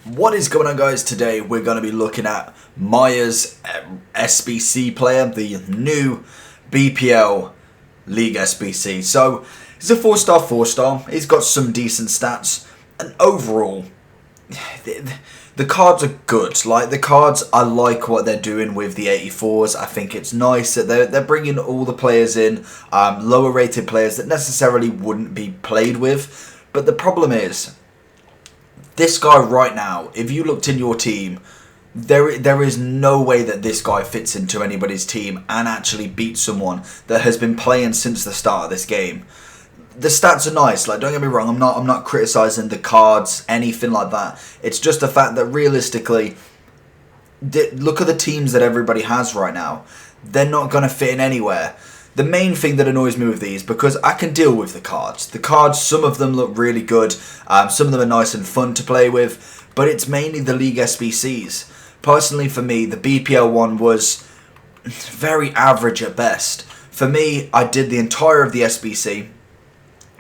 What is going on, guys? Today we're going to be looking at Meyer's SBC player, the new BPO League SBC. So he's a 4-star, 4-star. He's got some decent stats, and overall, the cards are good. Like the cards, I like what they're doing with the 84s. I think it's nice that they're bringing all the players in, lower rated players that necessarily wouldn't be played with. But the problem is, this guy right now, if you looked in your team, there is no way that this guy fits into anybody's team and actually beats someone that has been playing since the start of this game. The stats are nice, like don't get me wrong, I'm not criticizing the cards, anything like that. It's just the fact that realistically, look at the teams that everybody has right now. They're not going to fit in anywhere. The main thing that annoys me with these, because I can deal with the cards. The cards, some of them look really good. Some of them are nice and fun to play with. But it's mainly the League SBCs. Personally, for me, the BPL one was very average at best. For me, I did the entire of the SBC.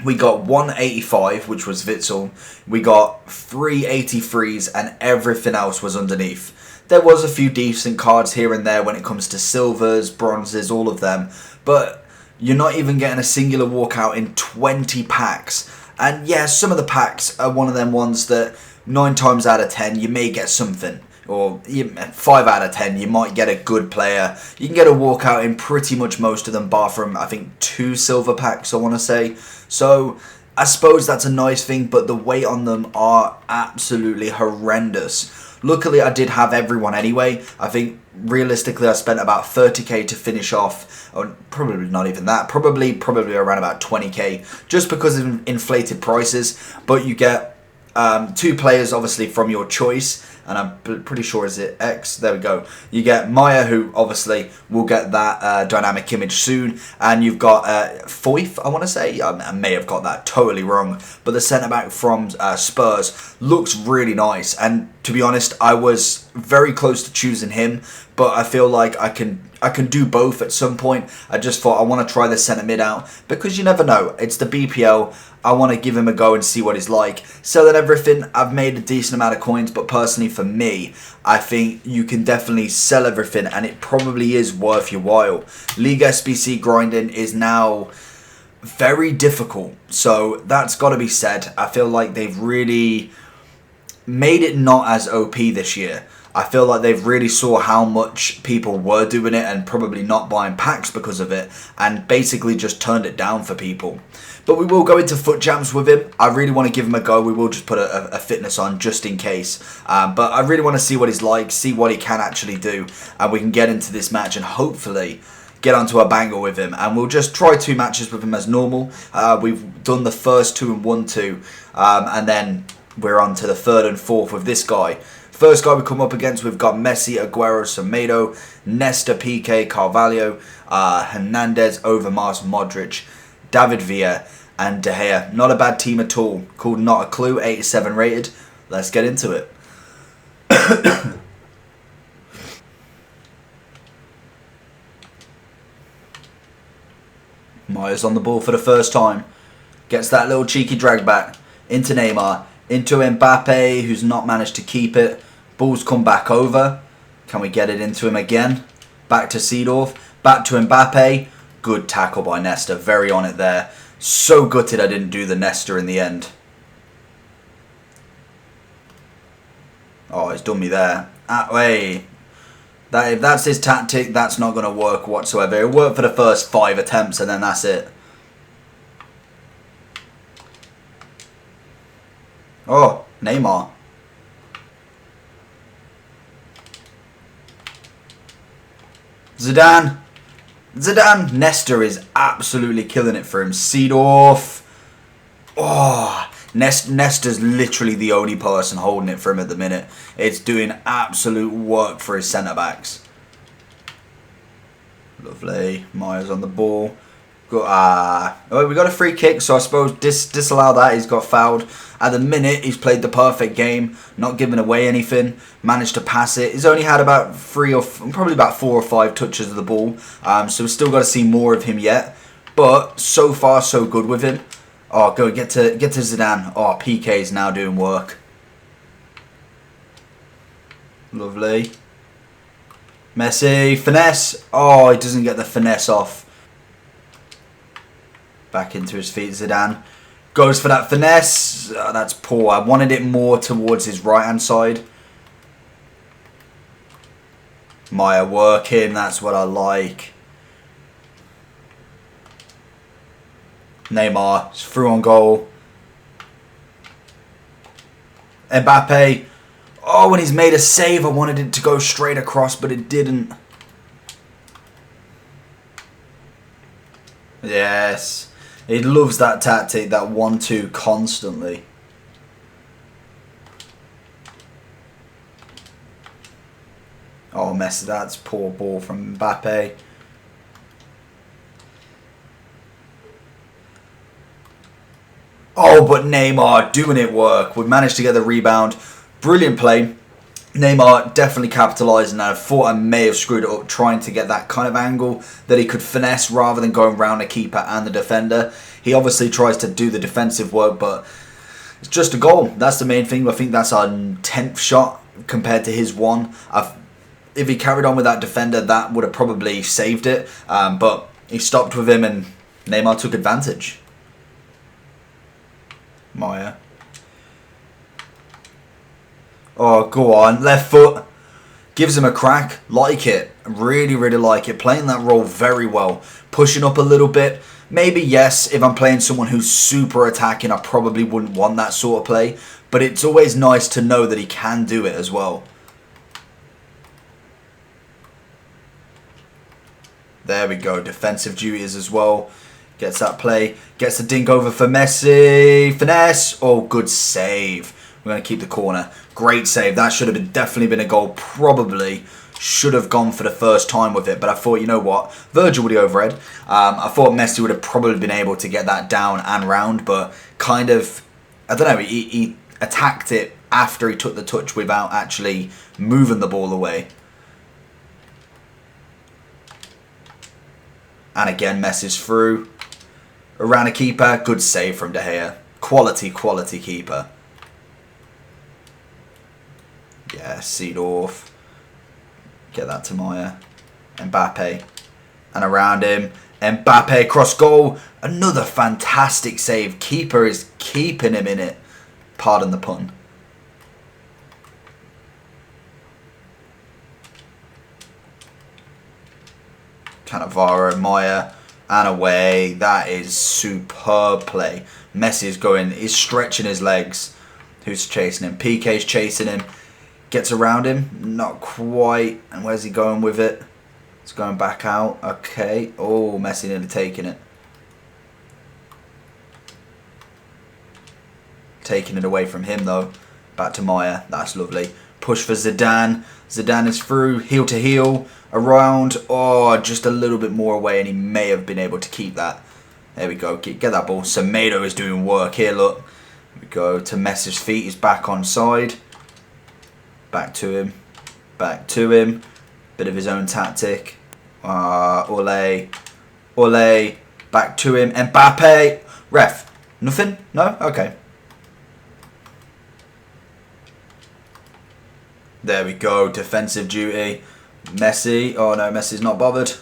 We got 185, which was Witzel. We got 383s, and everything else was underneath. There was a few decent cards here and there when it comes to silvers, bronzes, all of them. But you're not even getting a singular walkout in 20 packs. And yeah, some of the packs are one of them ones that 9 times out of 10 you may get something. Or 5 out of 10 you might get a good player. You can get a walkout in pretty much most of them, bar from I think 2 silver packs, I want to say. So I suppose that's a nice thing, but the weight on them are absolutely horrendous. Luckily, I did have everyone anyway. I think realistically I spent about 30k to finish off, or probably not even that, probably around about 20k, just because of inflated prices. But you get 2 players obviously from your choice, and I'm pretty sure is it X. There we go. You get Meyer, who obviously will get that dynamic image soon, and you've got Foyth, I want to say. I may have got that totally wrong, but the centre back from Spurs looks really nice. And to be honest, I was very close to choosing him, but I feel like I can do both at some point. I just thought I want to try the centre mid out, because you never know. It's the BPL. I want to give him a go and see what he's like. Selling everything, I've made a decent amount of coins, but personally for me, I think you can definitely sell everything, and it probably is worth your while. League SBC grinding is now very difficult, so that's got to be said. I feel like they've really made it not as OP this year. I feel like they've really saw how much people were doing it and probably not buying packs because of it, and basically just turned it down for people. But we will go into foot jams with him. I really want to give him a go. We will just put a fitness on just in case. But I really want to see what he's like, see what he can actually do, and we can get into this match and hopefully get onto a banger with him. And we'll just try 2 matches with him as normal. We've done the first 2 and 1-2, and then we're on to the 3rd and 4th with this guy. First guy we come up against, we've got Messi, Aguero, Semedo, Nesta, PK, Carvalho, Hernandez, Overmars, Modric, David Villa, and De Gea. Not a bad team at all. Called Not a Clue, 87 rated. Let's get into it. Meyer's on the ball for the first time. Gets that little cheeky drag back. Into Neymar. Into Mbappe, who's not managed to keep it. Ball's come back over. Can we get it into him again? Back to Seedorf. Back to Mbappe. Good tackle by Nesta. Very on it there. So gutted I didn't do the Nesta in the end. Oh, he's done me there. Wait. If that's his tactic, that's not going to work whatsoever. It worked for the first 5 attempts and then that's it. Oh, Neymar. Zidane. Nesta is absolutely killing it for him. Seedorf. Oh, Nesta's literally the only person holding it for him at the minute. It's doing absolute work for his centre-backs. Lovely. Meyer's on the ball. We got a free kick, so I suppose disallow that. He's got fouled. At the minute, he's played the perfect game, not giving away anything, managed to pass it. He's only had about 4 or 5 touches of the ball, so we've still got to see more of him yet. But so far, so good with him. Oh, go get to Zidane. Oh, PK is now doing work. Lovely. Messi, finesse. Oh, he doesn't get the finesse off. Back into his feet, Zidane. Goes for that finesse. Oh, that's poor. I wanted it more towards his right-hand side. Meyer working. That's what I like. Neymar is through on goal. Mbappe. Oh, when he's made a save, I wanted it to go straight across, but it didn't. Yes. He loves that tactic, that 1-2 constantly. Oh, Messi, that's poor ball from Mbappe. Oh, but Neymar doing it work. We managed to get the rebound. Brilliant play. Neymar definitely capitalising. I thought I may have screwed it up trying to get that kind of angle that he could finesse rather than going around the keeper and the defender. He obviously tries to do the defensive work, but it's just a goal. That's the main thing. I think that's our 10th shot compared to his one. If he carried on with that defender, that would have probably saved it. But he stopped with him and Neymar took advantage. Meyer. Oh, go on. Left foot. Gives him a crack. Like it. Really, really like it. Playing that role very well. Pushing up a little bit. Maybe, yes, if I'm playing someone who's super attacking, I probably wouldn't want that sort of play. But it's always nice to know that he can do it as well. There we go. Defensive duties as well. Gets that play. Gets the dink over for Messi. Finesse. Oh, good save. We're going to keep the corner. Great save. That should have definitely been a goal. Probably should have gone for the first time with it. But I thought, you know what? Virgil would have overhead. I thought Messi would have probably been able to get that down and round. But kind of, I don't know, he attacked it after he took the touch without actually moving the ball away. And again, Messi's through. Around a keeper. Good save from De Gea. Quality, quality keeper. Yeah, Seedorf. Get that to Meyer. Mbappe. And around him. Mbappe cross goal. Another fantastic save. Keeper is keeping him in it. Pardon the pun. Cannavaro, Meyer, and away. That is superb play. Messi is going, he's stretching his legs. Who's chasing him? PK's chasing him. Gets around him. Not quite. And where's he going with it? It's going back out. Okay. Oh, Messi nearly taking it. Taking it away from him though. Back to Meyer. That's lovely. Push for Zidane. Zidane is through. Heel to heel. Around. Oh, just a little bit more away and he may have been able to keep that. There we go. Get that ball. Semedo is doing work here. Look. There we go. To Messi's feet. He's back on side. Back to him. Back to him. Bit of his own tactic. Ole. Ole. Back to him. Mbappe. Ref. Nothing? No? Okay. There we go. Defensive duty. Messi. Oh no, Messi's not bothered.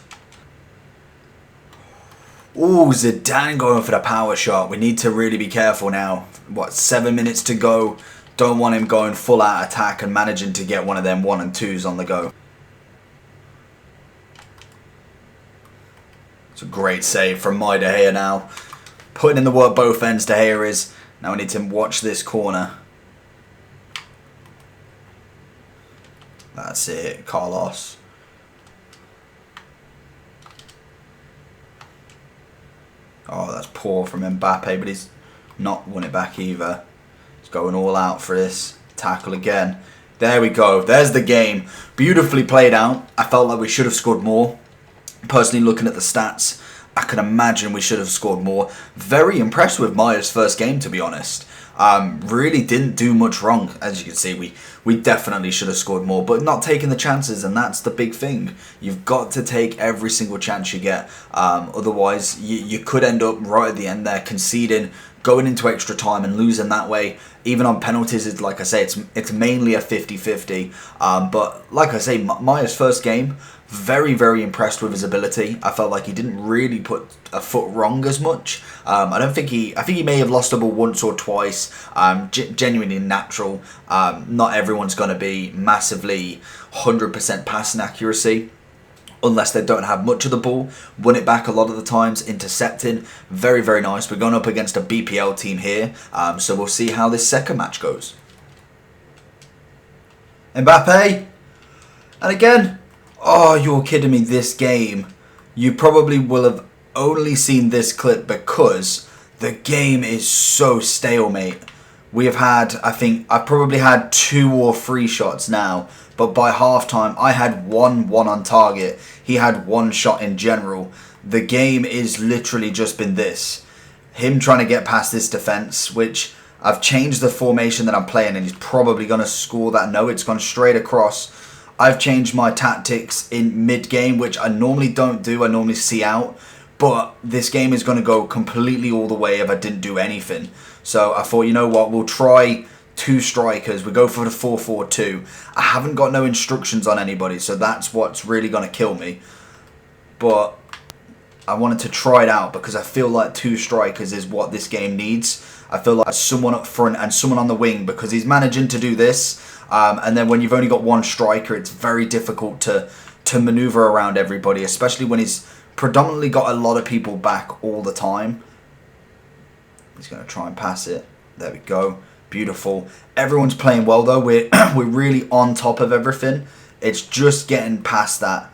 Ooh, Zidane going for the power shot. We need to really be careful now. What, 7 minutes to go. Don't want him going full out attack and managing to get one of them 1 and 2s on the go. It's a great save from my De Gea now. Putting in the work both ends, De Gea is. Now we need to watch this corner. That's it, Carlos. Oh, that's poor from Mbappe, but he's not won it back either. He's going all out for this tackle again. There we go. There's the game. Beautifully played out. I felt like we should have scored more. Personally, looking at the stats, I can imagine we should have scored more. Very impressed with Meyer's first game, to be honest. Really didn't do much wrong. As you can see, we definitely should have scored more, but not taking the chances, and that's the big thing. You've got to take every single chance you get. Otherwise, you could end up right at the end there conceding going into extra time and losing that way, even on penalties, is like I say, it's mainly a 50-50. But like I say, Meyer's first game, very, very impressed with his ability. I felt like he didn't really put a foot wrong as much. I think he may have lost the ball once or twice. Genuinely natural. Not everyone's going to be massively 100% passing accuracy, unless they don't have much of the ball. Won it back a lot of the times, intercepting. Very, very nice. We're going up against a BPL team here, so we'll see how this second match goes. Mbappe. And again, oh, you're kidding me, this game. You probably will have only seen this clip because the game is so stalemate. We have had, I think, I've probably had 2 or 3 shots now, but by halftime, I had one on target. He had 1 shot in general. The game is literally just been this. Him trying to get past this defense, which I've changed the formation that I'm playing, and he's probably going to score that. No, it's gone straight across. I've changed my tactics in mid-game, which I normally don't do. I normally see out. But this game is going to go completely all the way if I didn't do anything. So I thought, you know what, we'll try 2 strikers. We go for the 4-4-2. I haven't got no instructions on anybody, so that's what's really going to kill me. But I wanted to try it out because I feel like 2 strikers is what this game needs. I feel like someone up front and someone on the wing, because he's managing to do this. And then when you've only got 1 striker, it's very difficult to maneuver around everybody, especially when he's predominantly got a lot of people back all the time. He's going to try and pass it. There we go. Beautiful. Everyone's playing well though. We're really on top of everything. It's just getting past that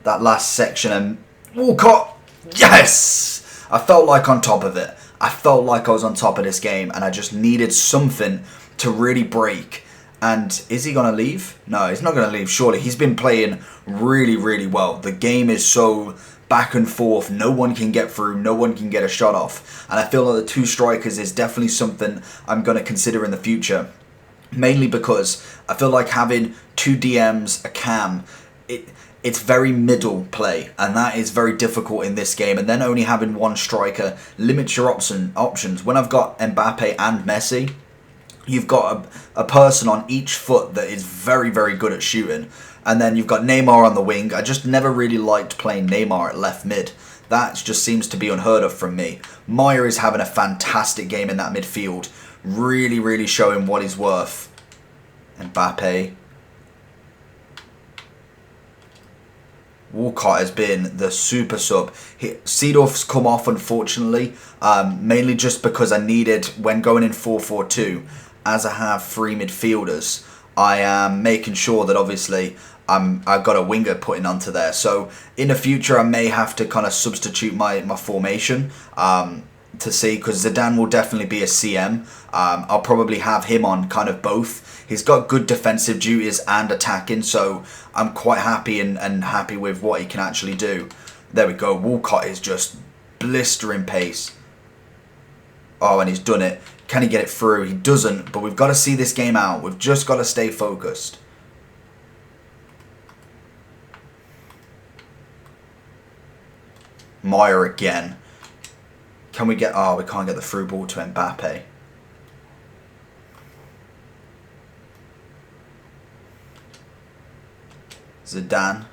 last section, and Walcott, yes! I felt like on top of it. I felt like I was on top of this game, and I just needed something to really break. And is he going to leave? No, he's not going to leave, surely. He's been playing really, really well. The game is so back and forth. No one can get through. No one can get a shot off. And I feel like the 2 strikers is definitely something I'm going to consider in the future. Mainly because I feel like having 2 DMs, a cam, it's very middle play. And that is very difficult in this game. And then only having 1 striker limits your options. When I've got Mbappe and Messi, you've got a person on each foot that is very, very good at shooting. And then you've got Neymar on the wing. I just never really liked playing Neymar at left mid. That just seems to be unheard of from me. Meyer is having a fantastic game in that midfield. Really, really showing what he's worth. Mbappe. Walcott has been the super sub. Seedorf's come off, unfortunately. Mainly just because I needed, when going in 4-4-2, as I have 3 midfielders, I am making sure that obviously I've got a winger putting onto there. So in the future, I may have to kind of substitute my formation to see, because Zidane will definitely be a CM. I'll probably have him on kind of both. He's got good defensive duties and attacking, so I'm quite happy and happy with what he can actually do. There we go. Walcott is just blistering pace. Oh, and he's done it. Can he get it through? He doesn't, but we've got to see this game out. We've just got to stay focused. Meyer again. Can we get... Oh, we can't get the through ball to Mbappe. Zidane.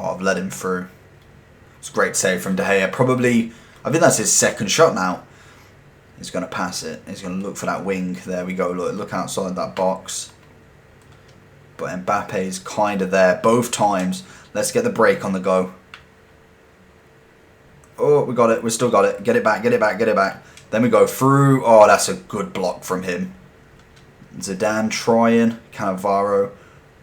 Oh, I've let him through. It's a great save from De Gea. Probably, I think that's his 2nd shot now. He's going to pass it. He's going to look for that wing. There we go. Look outside that box. But Mbappe is kind of there both times. Let's get the break on the go. Oh, we got it. We still got it. Get it back. Get it back. Get it back. Then we go through. Oh, that's a good block from him. Zidane trying. Cannavaro.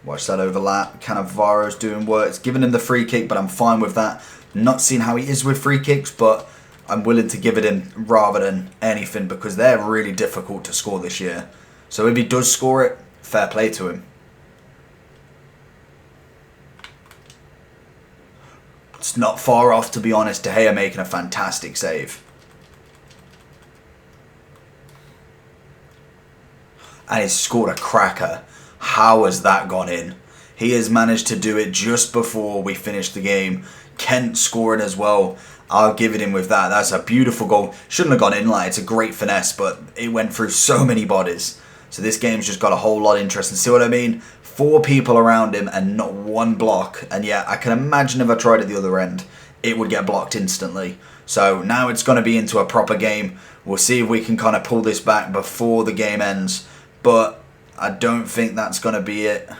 Watch that overlap. Cannavaro's doing work. It's giving him the free kick, but I'm fine with that. Not seeing how he is with free kicks, but I'm willing to give it him rather than anything, because they're really difficult to score this year. So if he does score it, fair play to him. It's not far off, to be honest. De Gea making a fantastic save. And he's scored a cracker. How has that gone in? He has managed to do it just before we finish the game. Kent scoring as well. I'll give it him with that. That's a beautiful goal. Shouldn't have gone in, like, it's a great finesse, but it went through so many bodies. So this game's just got a whole lot of interest. And see what I mean? 4 people around him and not one block. And yeah, I can imagine if I tried at the other end, it would get blocked instantly. So now it's going to be into a proper game. We'll see if we can kind of pull this back before the game ends. But I don't think that's going to be it.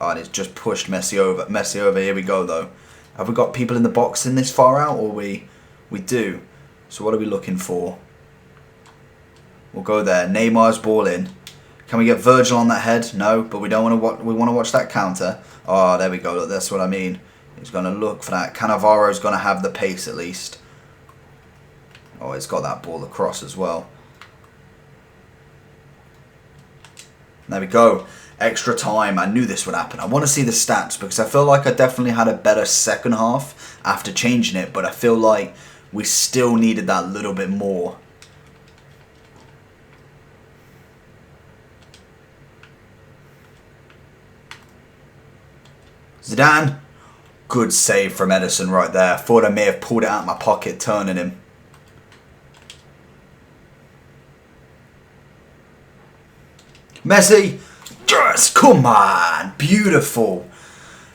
Oh, and it's just pushed Messi over. Messi over. Here we go, though. Have we got people in the box in this far out? Or we do. So what are we looking for? We'll go there. Neymar's ball in. Can we get Virgil on that head? No, but we don't want to. We want to watch that counter. Oh, there we go. Look, that's what I mean. He's going to look for that. Cannavaro's going to have the pace at least. Oh, he's got that ball across as well. There we go. Extra time. I knew this would happen. I want to see the stats because I feel like I definitely had a better second half after changing it, but I feel like we still needed that little bit more. Zidane. Good save from Edison right there. Thought I may have pulled it out of my pocket, turning him. Messi. Yes, come on. Beautiful.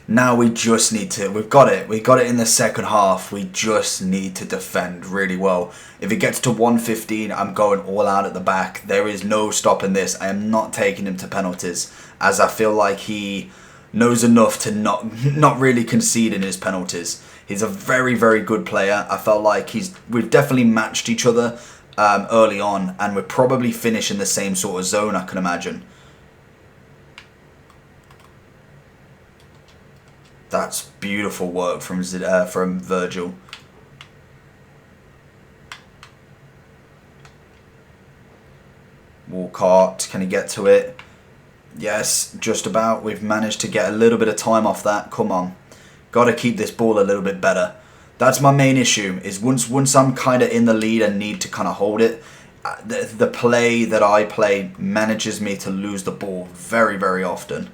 Now we just need to, we've got it. We got it in the second half. We just need to defend really well. If it gets to 115, I'm going all out at the back. There is no stopping this. I am not taking him to penalties, as I feel like he knows enough to not really concede in his penalties. He's a very, very good player. I felt like we've definitely matched each other early on, and we're probably finishing the same sort of zone, I can imagine. That's beautiful work from Virgil. Walcott, can he get to it? Yes, just about. We've managed to get a little bit of time off that. Come on. Got to keep this ball a little bit better. That's my main issue, is once I'm kind of in the lead and need to kind of hold it, the play that I play manages me to lose the ball very, very often.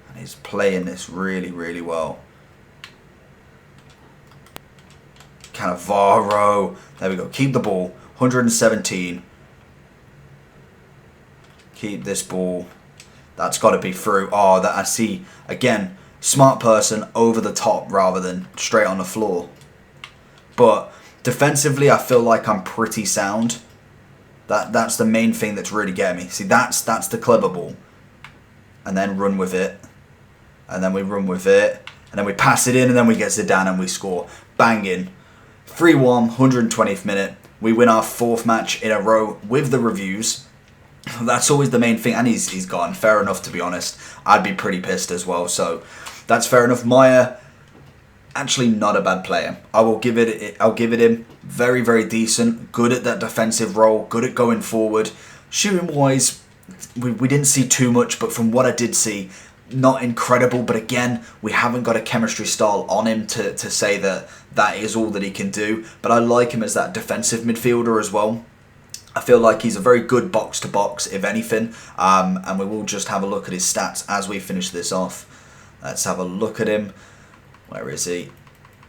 And he's playing this really, really well. Cannavaro. There we go. Keep the ball. 117. Keep this ball. That's got to be through. Oh, that I see. Again, smart person over the top rather than straight on the floor. But defensively, I feel like I'm pretty sound. That's the main thing that's really getting me. See, that's the clever ball. And then run with it. And then we run with it. And then we pass it in, and then we get Zidane and we score. Banging. 3-1, 120th minute. We win our 4th match in a row with the reviews. That's always the main thing, and he's gone. Fair enough, to be honest. I'd be pretty pissed as well, so that's fair enough. Meyer, actually not a bad player. I'll give it him. Very, very decent. Good at that defensive role. Good at going forward. Shooting wise, we didn't see too much, but from what I did see, not incredible. But again, we haven't got a chemistry style on him to say that is all that he can do. But I like him as that defensive midfielder as well. I feel like he's a very good box-to-box, if anything, and we will just have a look at his stats as we finish this off. Let's have a look at him. Where is he?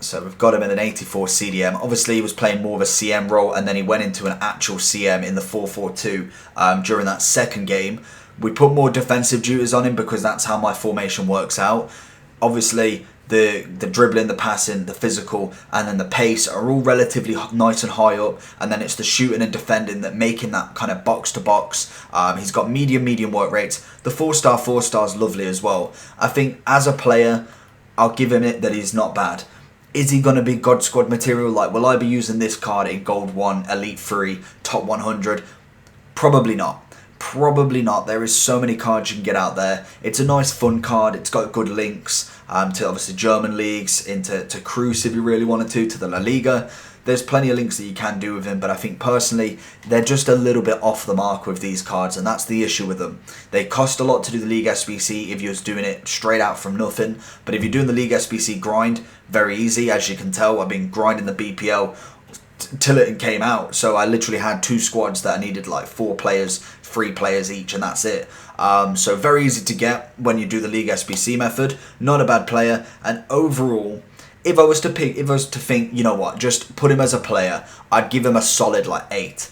So we've got him in an 84 CDM. Obviously, he was playing more of a CM role, and then he went into an actual CM in the 4-4-2 during that second game. We put more defensive duties on him because that's how my formation works out. Obviously, the dribbling, the passing, the physical, and then the pace are all relatively nice and high up, and then it's the shooting and defending that making that kind of box to box. He's got medium work rates. The 4-star is lovely as well. I think as a player, I'll give him it that he's not bad. Is he going to be God Squad material? Like, will I be using this card in Gold 1, Elite 3, Top 100? Probably not. Probably not. There is so many cards you can get out there. It's a nice fun card. It's got good links to obviously German leagues, to Cruz if you really wanted to the La Liga. There's plenty of links that you can do with him, but I think personally they're just a little bit off the mark with these cards, and that's the issue with them. They cost a lot to do the League SBC if you're doing it straight out from nothing, but if you're doing the League SBC grind, very easy. As you can tell, I've been grinding the BPL till it came out, so I literally had 2 squads that I needed like 4 players 3 players each, and that's it. So very easy to get when you do the League SBC method. Not a bad player, and overall, if I was to think, you know what, just put him as a player, I'd give him a solid like 8.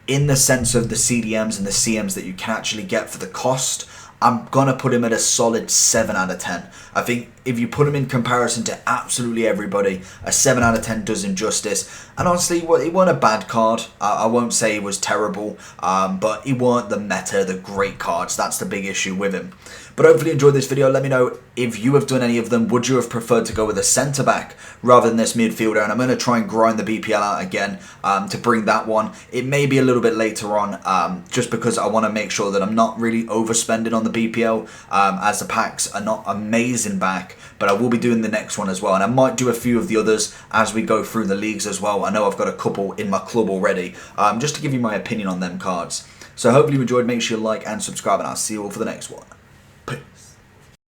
In the sense of the CDMs and the CMs that you can actually get for the cost, I'm going to put him at a solid 7 out of 10. I think if you put him in comparison to absolutely everybody, a 7 out of 10 does him justice. And honestly, it wasn't a bad card. I won't say he was terrible, but he weren't the meta, the great cards. That's the big issue with him. But hopefully you enjoyed this video. Let me know if you have done any of them. Would you have preferred to go with a centre-back rather than this midfielder? And I'm going to try and grind the BPL out again to bring that one. It may be a little bit later on just because I want to make sure that I'm not really overspending on the BPL as the packs are not amazing back. But I will be doing the next one as well. And I might do a few of the others as we go through the leagues as well. I know I've got a couple in my club already just to give you my opinion on them cards. So hopefully you enjoyed. Make sure you like and subscribe, and I'll see you all for the next one.